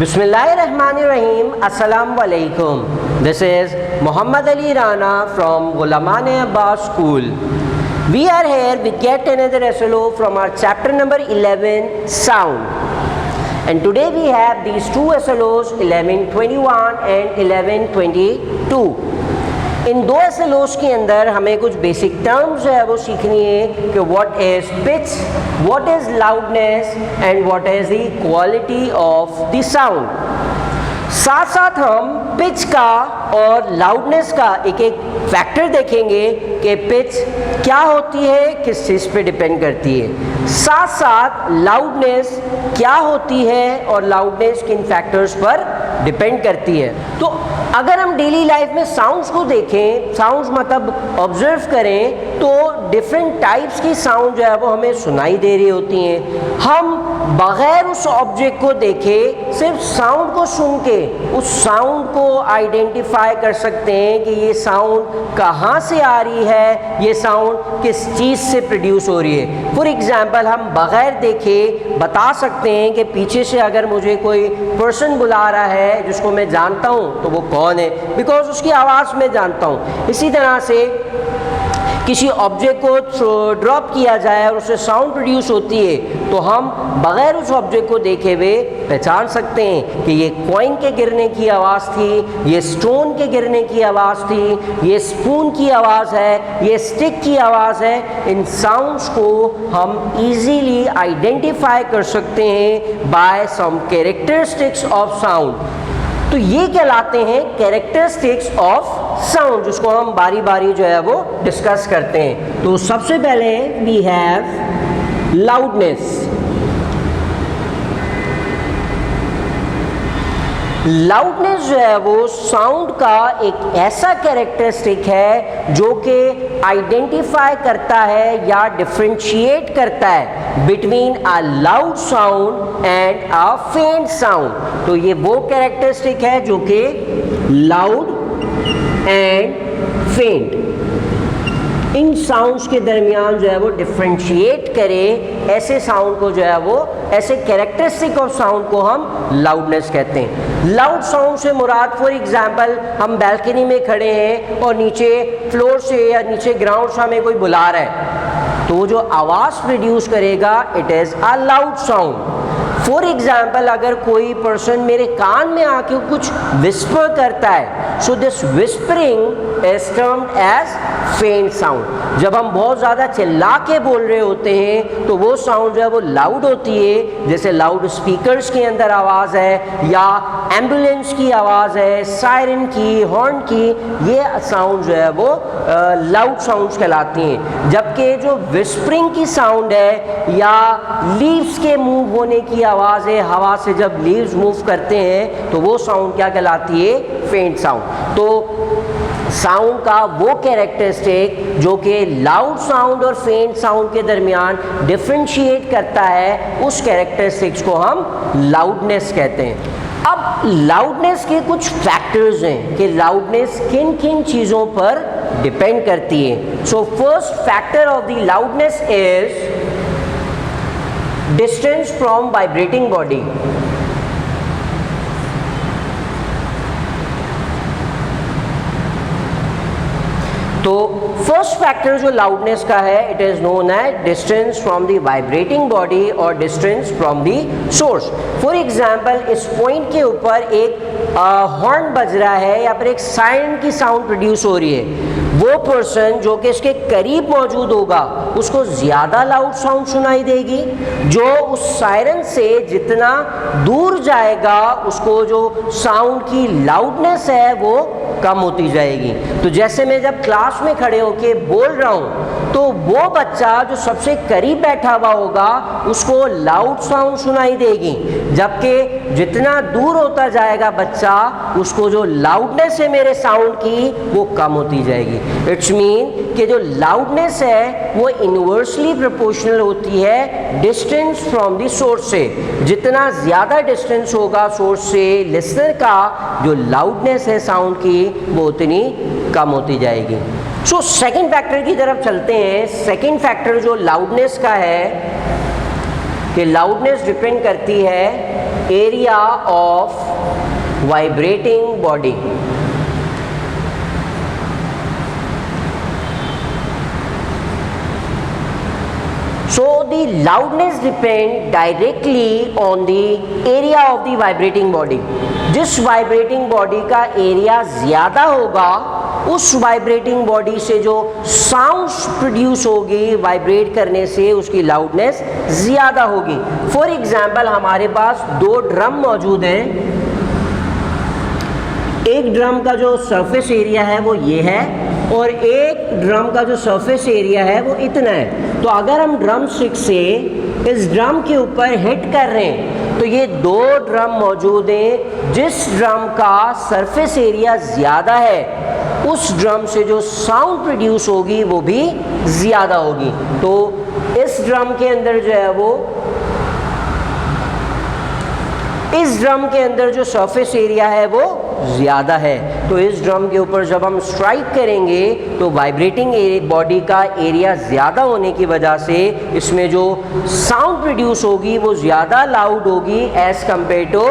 Bismillahirrahmanirrahim. Assalamu alaikum. This is Muhammad Ali Rana from Gulaman Abbas School. We are here with yet another SLO from our chapter number 11, Sound. And today we have these two SLOs, 1121 and 1122. इन दो SLOs के अंदर हमें कुछ basic terms जो है वो सीखनी है कि what is pitch, what is loudness and what is the quality of the sound. साथ साथ हम पिच का और लाउडनेस का एक एक फैक्टर देखेंगे कि पिच क्या होती है, किस चीज़ पे डिपेंड करती है, साथ साथ लाउडनेस क्या होती है और लाउडनेस किन फैक्टर्स पर डिपेंड करती है। तो अगर हम डेली लाइफ में साउंड्स को देखें, साउंड्स मतलब ऑब्जर्व करें, तो डिफरेंट टाइप्स की साउंड जो है वो हमें सुनाई दे रही होती हैं। हम बग़ैर उस ऑब्जेक्ट को देखे सिर्फ साउंड को सुन के उस साउंड को आइडेंटिफाई कर सकते हैं कि ये साउंड कहाँ से आ रही है, ये साउंड किस चीज़ से प्रोड्यूस हो रही है। फॉर एग्ज़ाम्पल हम बग़ैर देखे बता सकते हैं कि पीछे से अगर मुझे कोई पर्सन बुला रहा है जिसको मैं जानता हूँ तो वो कौन है, बिकॉज उसकी आवाज़ में जानता हूँ। इसी तरह से किसी ऑब्जेक्ट को ड्रॉप किया जाए और उससे साउंड प्रोड्यूस होती है तो हम बग़ैर उस ऑब्जेक्ट को देखे हुए पहचान सकते हैं कि ये कॉइन के गिरने की आवाज़ थी, ये स्टोन के गिरने की आवाज़ थी, ये स्पून की आवाज़ है, ये स्टिक की आवाज़ है। इन साउंड्स को हम इजीली आइडेंटिफाई कर सकते हैं by some characteristics of sound. तो ये कहलाते हैं कैरेक्टरिस्टिक्स ऑफ साउंड, जिसको हम बारी बारी जो है वो डिस्कस करते हैं। तो सबसे पहले वी हैव लाउडनेस। लाउडनेस जो है वो साउंड का एक ऐसा कैरेक्टरिस्टिक है जो कि आइडेंटिफाई करता है या डिफ्रेंशिएट करता है between a loud sound and अ फेंट साउंड। तो ये वो कैरेक्टरिस्टिक है जो कि लाउड एंड फेंट इन साउंड्स के दरमियान जो है वो डिफ्रेंशिएट करे, ऐसे साउंड को जो है वो, ऐसे कैरेक्टरिस्टिक ऑफ साउंड को हम लाउडनेस कहते हैं। लाउड साउंड से मुराद फॉर एग्जांपल हम बैल्कनी में खड़े हैं और नीचे फ्लोर से या नीचे ग्राउंड से हमें कोई बुला रहा है तो वो जो आवाज़ प्रोड्यूस करेगा it is a loud sound. For example अगर कोई पर्सन मेरे कान में आके कुछ विस्पर करता है, so this whispering is termed as faint sound. जब हम बहुत ज़्यादा चिल्ला के बोल रहे होते हैं तो वो साउंड जो है वो लाउड होती है, जैसे लाउड स्पीकर्स के अंदर आवाज़ है या एम्बुलेंस की आवाज़ है, सायरन की, हॉर्न की, ये साउंड जो है वो लाउड साउंड्स कहलाती हैं। जबकि जो विस्परिंग की साउंड है या लीव्स के मूव होने की आवाज़ है, हवा से जब लीव्स मूव करते हैं तो वो साउंड क्या कहलाती है, फेंट साउंड। तो साउंड का वो कैरेक्टरिस्टिक जो कि लाउड साउंड और फेंट साउंड के दरमियान डिफ्रेंशिएट करता है, उस कैरेक्टरिस्टिक्स को हम लाउडनेस कहते हैं। अब लाउडनेस के कुछ फैक्टर्स हैं कि लाउडनेस किन किन चीज़ों पर डिपेंड करती है। So first factor of the loudness is distance from vibrating body. तो फर्स्ट फैक्टर जो लाउडनेस का है it is known as distance from the vibrating body और distance from the source. For example इस पॉइंट के ऊपर एक हॉर्न बज रहा है या फिर एक सायरन की साउंड प्रोड्यूस हो रही है, वो पर्सन जो कि इसके करीब मौजूद होगा उसको ज़्यादा लाउड साउंड सुनाई देगी। जो उस सायरन से जितना दूर जाएगा उसको जो साउंड की लाउडनेस है वो कम होती जाएगी। तो जैसे मैं जब क्लास में खड़े होके बोल रहा हूँ तो वो बच्चा जो सबसे करीब बैठा हुआ होगा उसको लाउड साउंड सुनाई देगी, जबकि जितना दूर होता जाएगा बच्चा उसको जो लाउडनेस है मेरे साउंड की वो कम होती जाएगी। इट्स मीन कि जो लाउडनेस है वो इनवर्सली प्रोपोर्शनल होती है डिस्टेंस फ्रॉम द सोर्स से। जितना ज़्यादा डिस्टेंस होगा सोर्स से लिसनर का, जो लाउडनेस है साउंड की वो उतनी कम होती जाएगी। सो सेकंड फैक्टर की तरफ चलते हैं। सेकंड फैक्टर जो लाउडनेस का है कि लाउडनेस डिपेंड करती है area of vibrating body. So the loudness depend directly on the area of the vibrating body. जिस vibrating body का area ज़्यादा होगा, उस vibrating body से जो sounds produce होगी वाइब्रेट करने से उसकी loudness ज़्यादा होगी. For example, हमारे पास दो ड्रम मौजूद हैं. एक ड्रम का जो सरफेस एरिया है वो ये है और एक ड्रम का जो सरफेस एरिया है वो इतना है. तो अगर हम ड्रम स्टिक से इस ड्रम के ऊपर हिट कर रहे हैं तो ये दो ड्रम मौजूद हैं. जिस ड्रम का सरफेस एरिया ज़्यादा है उस ड्रम से जो साउंड प्रोड्यूस होगी वो भी ज़्यादा होगी. तो इस ड्रम के अंदर जो है वो इस ड्रम के अंदर जो सरफेस एरिया है वो ज़्यादा है. तो इस ड्रम के ऊपर जब हम स्ट्राइक करेंगे तो वाइब्रेटिंग बॉडी का एरिया ज़्यादा होने की वजह से इसमें जो साउंड प्रोड्यूस होगी वो ज़्यादा लाउड होगी एज़ कम्पेयर टू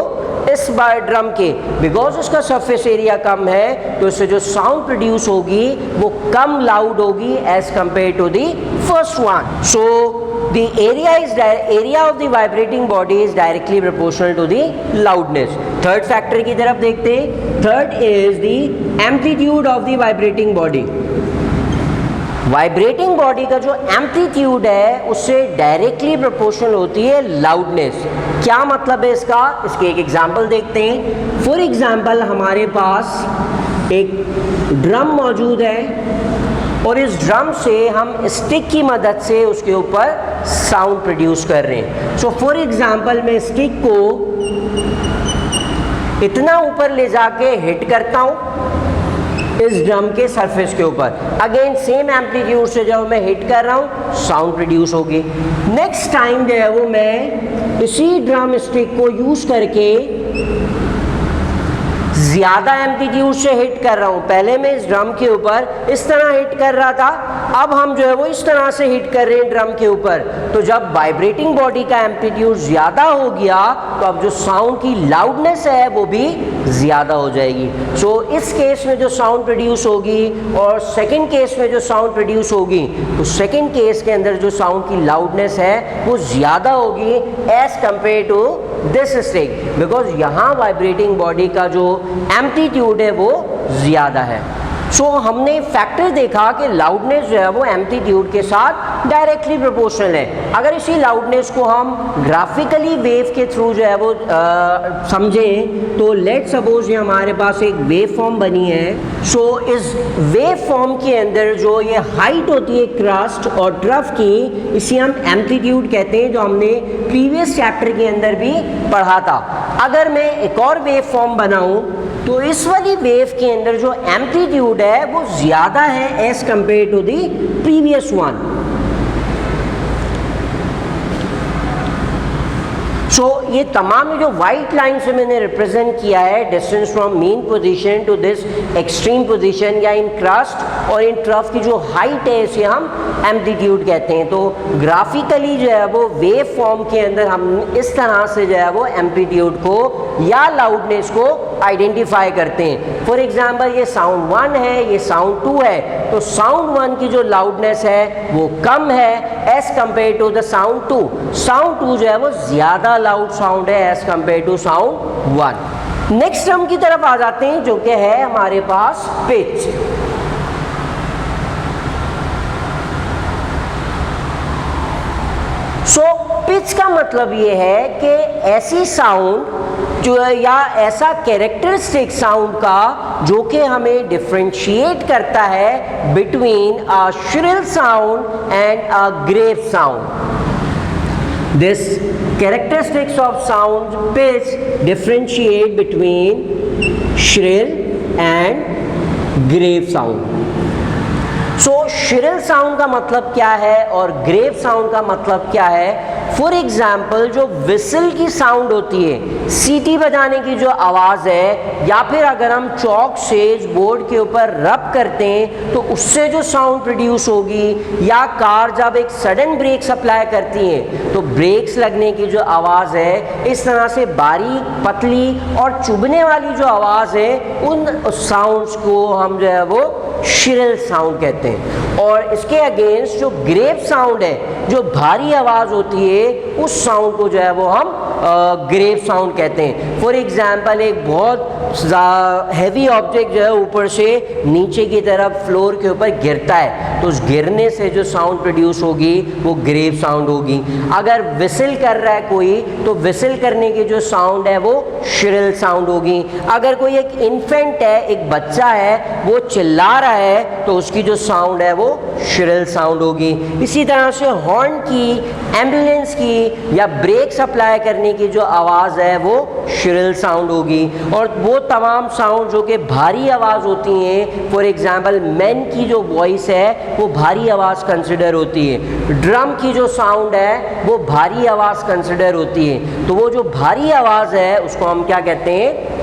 इस ड्रम के. बिकॉज उसका सरफेस एरिया कम है तो इससे जो साउंड प्रोड्यूस होगी वो कम लाउड होगी as compare to the first one. So the area of the vibrating body is directly proportional to the loudness. Third factor की तरफ देखते हैं. Third is the amplitude of the vibrating body. Vibrating body का जो amplitude है उससे directly proportional होती है लाउडनेस. क्या मतलब है इसका? इसके एक एग्जांपल देखते हैं. फॉर एग्जांपल हमारे पास एक ड्रम मौजूद है और इस ड्रम से हम स्टिक की मदद से उसके ऊपर साउंड प्रोड्यूस कर रहे हैं. सो फॉर एग्जांपल मैं स्टिक को इतना ऊपर ले जाके हिट करता हूँ इस ड्रम के सरफेस के ऊपर. अगेन सेम एम्पलीट्यूड से जब मैं हिट कर रहा हूँ साउंड प्रोड्यूस होगी. नेक्स्ट टाइम जो है वो मैं इसी ड्रम स्टिक को यूज़ करके ज़्यादा एम्पलीट्यूड से हिट कर रहा हूँ. पहले मैं इस ड्रम के ऊपर इस तरह हिट कर रहा था, अब हम जो है वो इस तरह से हिट कर रहे हैं ड्रम के ऊपर. तो जब वाइब्रेटिंग बॉडी का एम्पलीट्यूड ज़्यादा हो गया तो अब जो साउंड की लाउडनेस है वो भी ज़्यादा हो जाएगी. सो इस केस में जो साउंड प्रोड्यूस होगी और सेकेंड केस में जो साउंड प्रोड्यूस होगी तो सेकेंड केस के अंदर जो साउंड की लाउडनेस है वो ज़्यादा होगी as compare to this stick. Because यहाँ वाइब्रेटिंग बॉडी का जो एम्पलीट्यूड है वो ज़्यादा है. सो हमने फैक्टर देखा कि लाउडनेस जो है वो एम्पलीट्यूड के साथ डायरेक्टली प्रोपोर्शनल है. अगर इसी लाउडनेस को हम ग्राफिकली वेव के थ्रू जो है वो समझें तो लेट सपोज ये हमारे पास एक वेव फॉर्म बनी है. सो इस वेव फॉर्म के अंदर जो ये हाइट होती है क्रस्ट और ट्रफ की इसे हम एम्पलीट्यूड कहते हैं, जो हमने प्रीवियस चैप्टर के अंदर भी पढ़ा था. अगर मैं एक और वेव फॉर्म बनाऊं तो इस वाली वेव के अंदर जो एम्पलीट्यूड है वो ज़्यादा है as compare to the previous one. So ये तमाम जो वाइट लाइन से मैंने रिप्रेजेंट किया है distance from mean position to this extreme position या इन क्रस्ट और इन ट्रफ की जो हाइट है इसे हम एम्पलीट्यूड कहते हैं. तो ग्राफिकली जो है वो वेव फॉर्म के अंदर हम इस तरह से जो है वो एम्पलीट्यूड को या लाउडनेस को आइडेंटिफाई करते हैं. फॉर एग्जांपल ये साउंड 1 है, ये साउंड 2 है. तो साउंड 1 की जो लाउडनेस है वो कम है as compare to the sound 2. Sound 2 जो है वो ज़्यादा लाउड साउंड है as compare to sound 1. Next term की तरफ आ जाते हैं जो कि है हमारे पास पिच. सो पिच का मतलब ये है कि ऐसी साउंड जो है या ऐसा कैरेक्टरिस्टिक साउंड का जो कि हमें डिफ्रेंशिएट करता है between a shrill sound and a grave sound. This characteristics of sound pitch differentiate between shrill and grave sound. So shrill sound का मतलब क्या है और grave sound का मतलब क्या है फॉर एग्जाम्पल जो विसल की साउंड होती है, सीटी बजाने की जो आवाज़ है, या फिर अगर हम चौक से बोर्ड के ऊपर रब करते हैं तो उससे जो साउंड प्रोड्यूस होगी, या कार जब एक सडन ब्रेक्स अप्लाई करती हैं तो ब्रेक्स लगने की जो आवाज़ है, इस तरह से बारीक पतली और चुभने वाली जो आवाज़ है, उन साउंड्स को हम जो है वो श्रिल साउंड कहते हैं। और इसके अगेंस्ट जो ग्रेव साउंड है, जो भारी आवाज़ होती है, उस साउंड को जो है वो हम ग्रेव साउंड कहते हैं। फॉर एग्जाम्पल एक बहुत हैवी ऑब्जेक्ट जो है ऊपर से नीचे की तरफ फ्लोर के ऊपर गिरता है, तो उस गिरने से जो साउंड प्रोड्यूस होगी वो ग्रेव साउंड होगी। अगर विसल कर रहा है कोई, तो विसल करने की जो साउंड है वो श्रिल साउंड होगी। अगर कोई एक इन्फेंट है, एक बच्चा है, वो चिल्ला रहा है, तो उसकी जो साउंड है वो श्रिल साउंड होगी। इसी तरह से हॉर्न की, एम्बुलेंस की या ब्रेक्स अप्लाई करने की जो आवाज़ है वो श्रिल साउंड होगी। और वो तमाम साउंड जो कि भारी आवाज़ होती हैं, फॉर एग्जांपल मैन की जो वॉइस है वो भारी आवाज़ कंसिडर होती है, ड्रम की जो साउंड है वो भारी आवाज़ कंसिडर होती है। तो वो जो भारी आवाज़ है उसको हम क्या कहते हैं?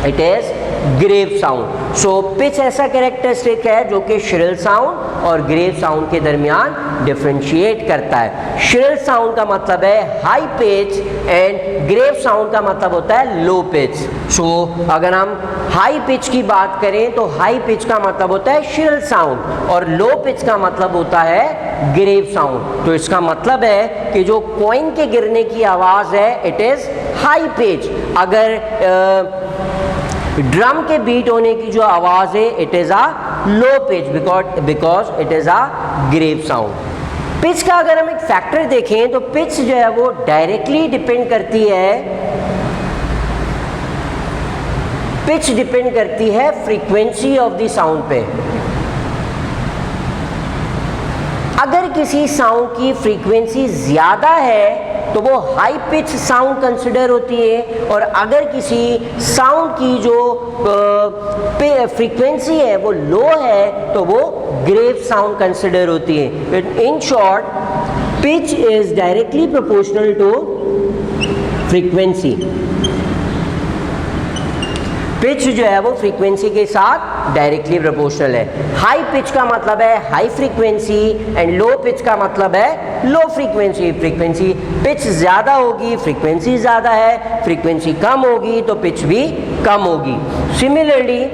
It is grave sound. So pitch ऐसा कैरेक्टरिस्टिक है जो कि श्रिल साउंड और ग्रेव साउंड के दरमियान डिफरेंशिएट करता है। श्रिल साउंड का मतलब है high pitch and grave sound का मतलब होता है लो पिच। सो अगर हम हाई पिच की बात करें तो हाई पिच का मतलब होता है श्रिल साउंड और लो पिच का मतलब होता है ग्रेव साउंड। तो इसका मतलब है कि जो कॉइन के गिरने की आवाज़ है इट इज़ हाई पिच। अगर ड्रम के बीट होने की जो आवाज़ है it is a low pitch because it is a grave sound. Pitch का अगर हम एक फैक्टर देखें तो पिच जो है वो डायरेक्टली डिपेंड करती है, पिच डिपेंड करती है फ्रीक्वेंसी ऑफ द साउंड पे। अगर किसी साउंड की फ्रीक्वेंसी ज़्यादा है तो वो हाई पिच साउंड कंसिडर होती है, और अगर किसी साउंड की जो फ्रीक्वेंसी है वो लो है तो वो ग्रेव साउंड कंसिडर होती है। In short, pitch is directly proportional to frequency. Pitch जो है वो फ्रीक्वेंसी के साथ डायरेक्टली प्रोपोर्शनल है। हाई पिच का मतलब है high frequency and low pitch का मतलब है लो फ्रीक्वेंसी। फ्रीक्वेंसी पिच ज़्यादा होगी, फ्रीक्वेंसी ज़्यादा है, फ्रीक्वेंसी कम होगी तो पिच भी कम होगी। सिमिलरली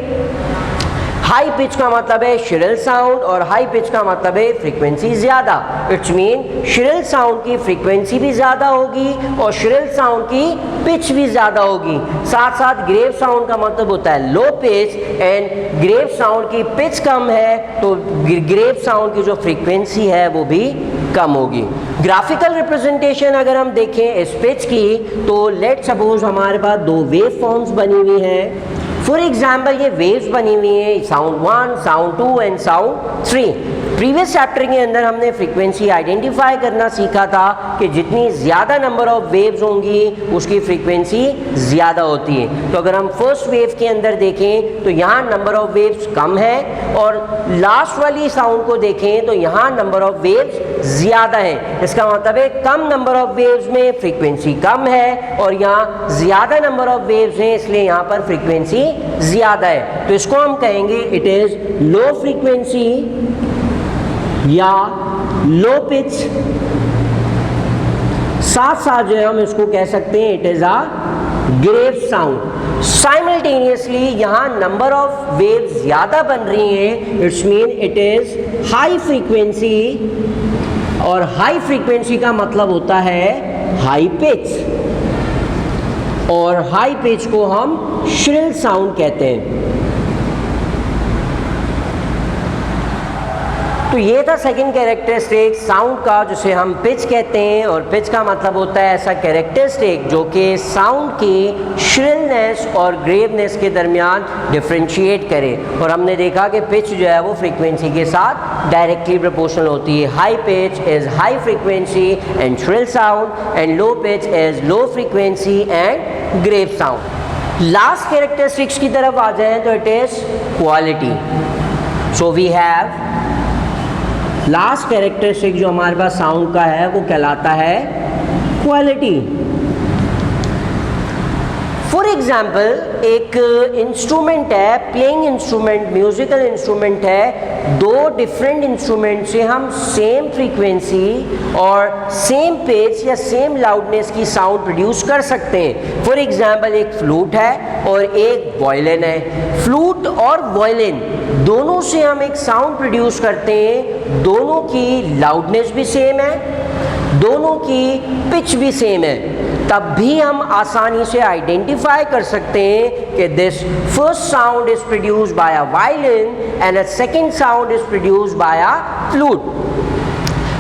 हाई पिच का मतलब है श्रिल साउंड और हाई पिच का मतलब है फ्रीक्वेंसी ज़्यादा। इट्स मीन श्रिल साउंड की फ्रीक्वेंसी भी ज़्यादा होगी और श्रिल साउंड की पिच भी ज़्यादा होगी। साथ साथ ग्रेव साउंड का मतलब होता है low pitch and grave sound की पिच कम है तो ग्रेव साउंड की जो फ्रीक्वेंसी है वो भी कम होगी। ग्राफिकल रिप्रेजेंटेशन अगर हम देखें इस पिच की तो लेट सपोज हमारे पास दो वेव फॉर्म्स बनी हुई हैं। फॉर एग्जाम्पल ये वेव्स बनी हुई है sound 1, sound 2 and sound 3। Previous chapter के अंदर हमने फ्रीक्वेंसी आइडेंटिफाई करना सीखा था कि जितनी ज़्यादा नंबर ऑफ वेव्स होंगी उसकी फ्रीक्वेंसी ज़्यादा होती है। तो अगर हम फर्स्ट वेव के अंदर देखें तो यहाँ नंबर ऑफ वेव्स कम है, और लास्ट वाली साउंड को देखें तो यहाँ नंबर ऑफ वेव्स ज़्यादा है। इसका मतलब है कम नंबर ऑफ वेव्स में फ्रीक्वेंसी कम है और यहाँ ज़्यादा नंबर ऑफ वेव्स हैं इसलिए यहाँ पर फ्रीक्वेंसी ज़्यादा है। तो इसको हम कहेंगे इट इज़ लो फ्रीक्वेंसी या लो पिच। साथ साथ जो है हम इसको कह सकते हैं it is a grave sound. Simultaneously यहाँ नंबर ऑफ वेव्स ज़्यादा बन रही हैं, it's mean it is high frequency, और हाई फ्रीक्वेंसी का मतलब होता है हाई पिच, और हाई पिच को हम श्रिल साउंड कहते हैं। तो ये था सेकंड कैरेक्टरिस्टिक साउंड का जिसे हम पिच कहते हैं, और पिच का मतलब होता है ऐसा कैरेक्टरिस्टिक जो कि साउंड की श्रिलनेस और ग्रेवनेस के दरमियान डिफरेंशिएट करे। और हमने देखा कि पिच जो है वो फ्रीक्वेंसी के साथ डायरेक्टली प्रोपोर्शनल होती है। High pitch is high frequency and shrill sound and low pitch is low frequency and grave sound. Last characteristics की तरफ आ जाएं तो it is quality. So we have last characteristic जो हमारे पास साउंड का है वो कहलाता है क्वालिटी। फॉर एग्जाम्पल एक इंस्ट्रूमेंट है, प्लेइंग इंस्ट्रूमेंट, म्यूजिकल इंस्ट्रूमेंट है, दो डिफरेंट इंस्ट्रूमेंट से हम सेम फ्रीक्वेंसी और सेम पिच या सेम लाउडनेस की साउंड प्रोड्यूस कर सकते हैं। फॉर एग्जाम्पल एक फ्लूट है और एक वायलिन है। फ्लूट और वायलिन दोनों से हम एक साउंड प्रोड्यूस करते हैं, दोनों की लाउडनेस भी सेम है, दोनों की पिच भी सेम है, तब भी हम आसानी से आइडेंटिफाई कर सकते हैं कि this first sound is produced by a violin and a second sound is produced by a flute.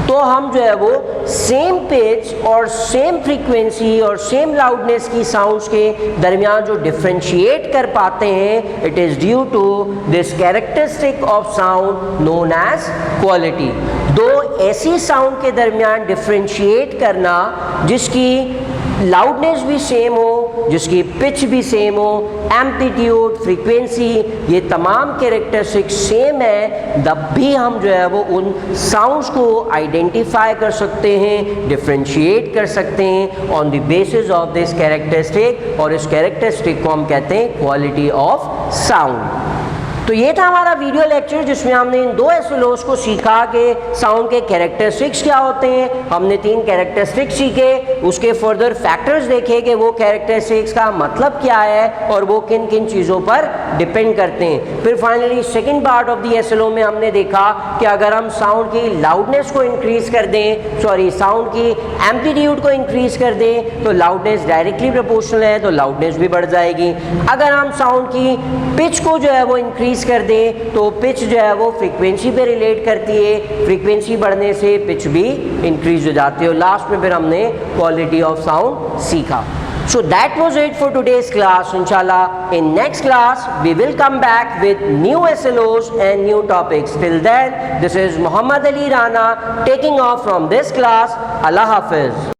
तो हम जो है वो सेम पिच और सेम फ्रीक्वेंसी और सेम लाउडनेस की साउंड्स के दरमियान जो डिफरेंशिएट कर पाते हैं, it is due to this characteristic of sound known as quality. दो ऐसी साउंड के दरमियान डिफरेंशिएट करना जिसकी लाउडनेस भी सेम हो, जिसकी पिच भी सेम हो, एम्पलीट्यूड, फ्रीक्वेंसी, ये तमाम कैरेक्टरिस्टिक्स सेम है, तब भी हम जो है वो उन साउंड्स को आइडेंटिफाई कर सकते हैं, डिफरेंशिएट कर सकते हैं on the basis of this characteristic, और इस कैरेक्टरिस्टिक को हम कहते हैं क्वालिटी ऑफ साउंड। तो ये था हमारा वीडियो लेक्चर जिसमें हमने इन दो एसएलओस को सीखा कि साउंड के कैरेक्टरिस्टिक्स क्या होते हैं। हमने 3 कैरेक्टरिस्टिक्स सीखे, उसके फर्दर फैक्टर्स देखे कि वो कैरेक्टरिस्टिक्स का मतलब क्या है और वो किन किन चीज़ों पर डिपेंड करते हैं। फिर finally second part of the SLO में हमने देखा कि अगर हम साउंड की लाउडनेस को इंक्रीज कर दें, साउंड की एम्पलीट्यूड को इंक्रीज कर दें, तो लाउडनेस डायरेक्टली प्रोपोर्शनल है, तो लाउडनेस भी बढ़ जाएगी। अगर हम साउंड की पिच को जो है वो इंक्रीज कर दें, तो पिच जो है वो फ्रीक्वेंसी पे रिलेट करती है, फ्रीक्वेंसी बढ़ने से पिच भी इंक्रीज हो जाती है, और लास्ट में फिर हमने क्वालिटी ऑफ साउंड सीखा। So that was it for today's class. Inshallah, in next class we will come back with new SLOs and new topics. Till then, this is Muhammad Ali Rana taking off from this class. Allah Hafiz.